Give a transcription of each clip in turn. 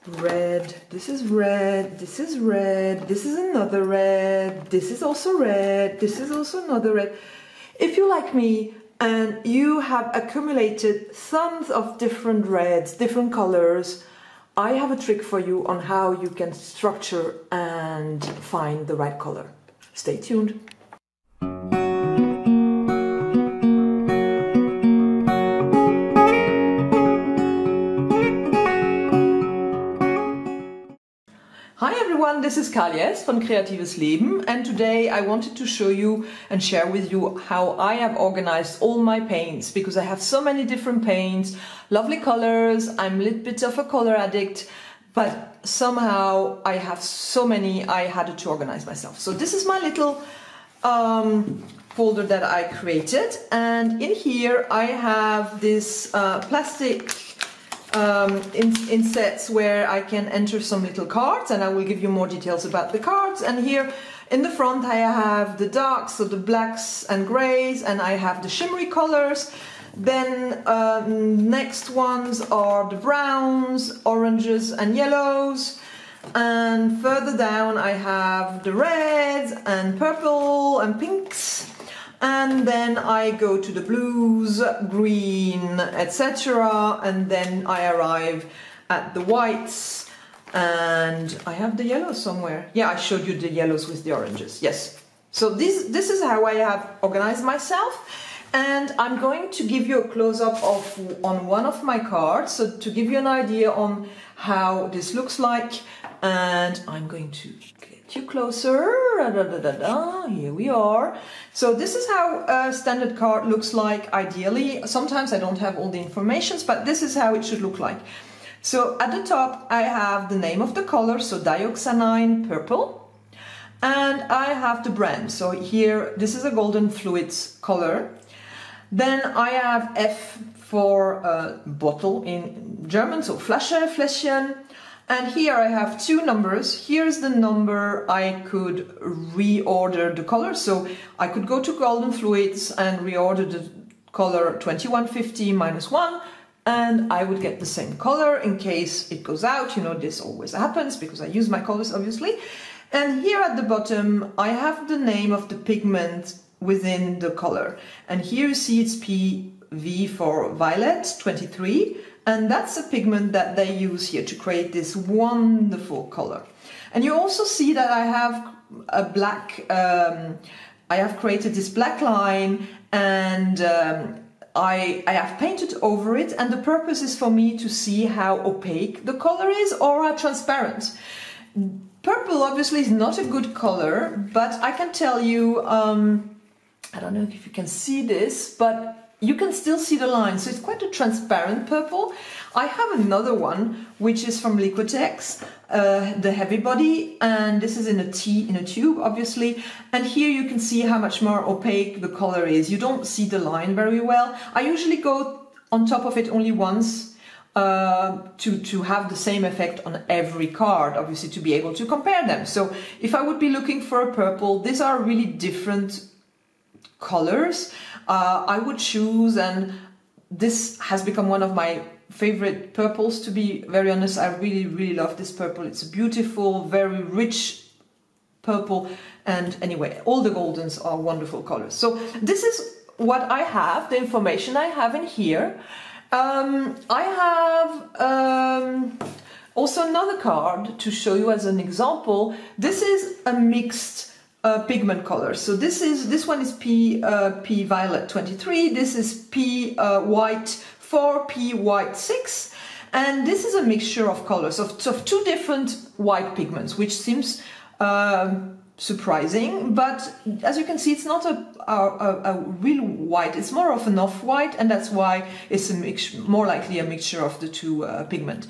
red, this is red, this is red, this is another red, this is also red, this is also another red. If you like me and you have accumulated tons of different reds, different colors, I have a trick for you on how you can structure and find the right color. Stay tuned. Hi everyone, this is Kaljes von Kreatives Leben, and today I wanted to show you and share with you how I have organized all my paints, because I have so many different paints, lovely colors. I'm a little bit of a color addict, but somehow I have so many I had to organize myself. So this is my little folder that I created, and in here I have this plastic in sets where I can enter some little cards, and I will give you more details about the cards. And here in the front I have the darks, so the blacks and grays, and I have the shimmery colors. Then next ones are the browns, oranges and yellows, and further down I have the reds and purple and pinks. And then I go to the blues, green, etc. And then I arrive at the whites, and I have the yellows somewhere. Yeah, I showed you the yellows with the oranges. Yes. So this is how I have organized myself. And I'm going to give you a close-up on one of my cards, so to give you an idea on how this looks like. And I'm going to get you closer. Here we are. So this is how a standard card looks like ideally. Sometimes I don't have all the information, but this is how it should look like. So at the top I have the name of the color, so dioxanine purple, and I have the brand. So here this is a Golden Fluids color. Then I have F for bottle in German, so Flasche, Fläschchen. And here I have two numbers. Here's the number I could reorder the color. So I could go to Golden Fluids and reorder the color 2150 -1, and I would get the same color in case it goes out. You know, this always happens because I use my colors obviously. And here at the bottom I have the name of the pigment within the color. And here you see it's PV for violet 23. And that's a pigment that they use here to create this wonderful color. And you also see that I have a black, I have created this black line, and I have painted over it, and the purpose is for me to see how opaque the color is or how transparent. Purple obviously is not a good color, but I can tell you, I don't know if you can see this, but you can still see the line, so it's quite a transparent purple. I have another one which is from Liquitex, the heavy body, and this is in a tube obviously, and here you can see how much more opaque the color is. You don't see the line very well. I usually go on top of it only once to have the same effect on every card, obviously, to be able to compare them. So if I would be looking for a purple, these are really different colors. I would choose, and this has become one of my favorite purples, to be very honest. I really love this purple. It's a beautiful, very rich purple, and anyway, all the goldens are wonderful colors. So this is what I have, the information I have in here. I have also another card to show you as an example. This is a mixed pigment color. So this one is P violet 23, this is P white 4, P white 6, and this is a mixture of colors of two different white pigments, which seems surprising, but as you can see, it's not a real white, it's more of an off-white, and that's why it's more likely a mixture of the two pigment.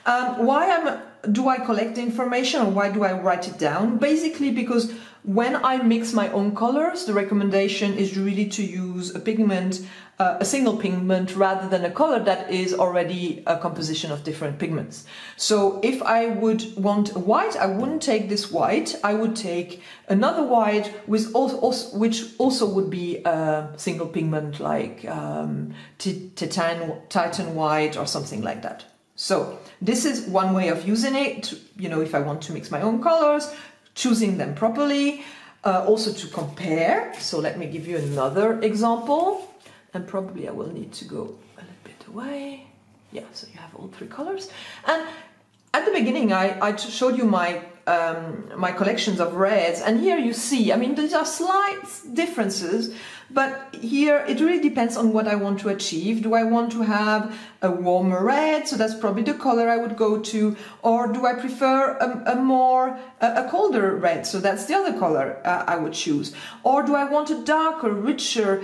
Why do I collect the information, or why do I write it down? Basically because when I mix my own colors, the recommendation is really to use a pigment, a single pigment, rather than a color that is already a composition of different pigments. So if I would want a white, I wouldn't take this white, I would take another white with which also would be a single pigment, like Titan white or something like that. So this is one way of using it, you know, if I want to mix my own colors, choosing them properly, also to compare. So let me give you another example, and probably I will need to go a little bit away. Yeah, so you have all three colors. And at the beginning, I showed you my my collections of reds, and here you see, I mean, these are slight differences, but here it really depends on what I want to achieve. Do I want to have a warmer red, so that's probably the color I would go to, or do I prefer a colder red, so that's the other color I would choose, or do I want a darker, richer,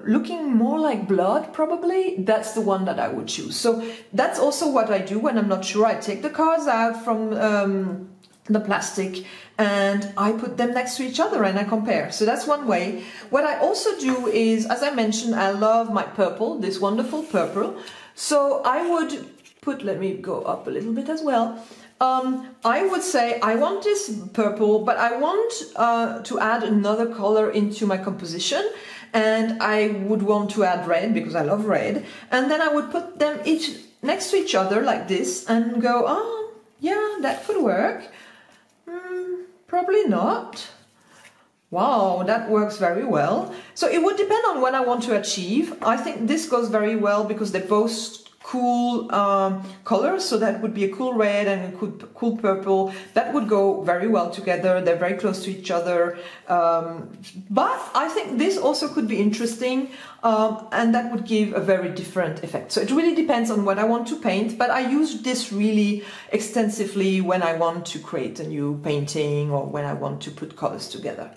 looking more like blood, probably that's the one that I would choose. So that's also what I do when I'm not sure. I take the cards out from the plastic and I put them next to each other and I compare. So that's one way. What I also do is, as I mentioned, I love my purple, this wonderful purple. So I would put, let me go up a little bit as well. I would say I want this purple, but I want to add another color into my composition, and I would want to add red because I love red, and then I would put them each next to each other like this and go, oh yeah, that could work. Probably not. Wow, that works very well. So it would depend on what I want to achieve. I think this goes very well because they're both cool colors, so that would be a cool red and a cool purple. That would go very well together. They're very close to each other. But I think this also could be interesting, and that would give a very different effect. So it really depends on what I want to paint, but I use this really extensively when I want to create a new painting or when I want to put colors together.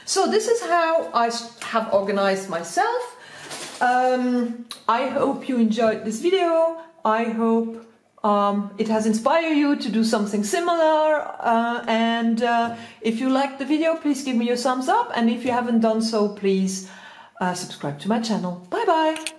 So this is how I have organized myself. I hope you enjoyed this video. I hope it has inspired you to do something similar, and if you liked the video, please give me a thumbs up, and if you haven't done so, please subscribe to my channel. Bye bye!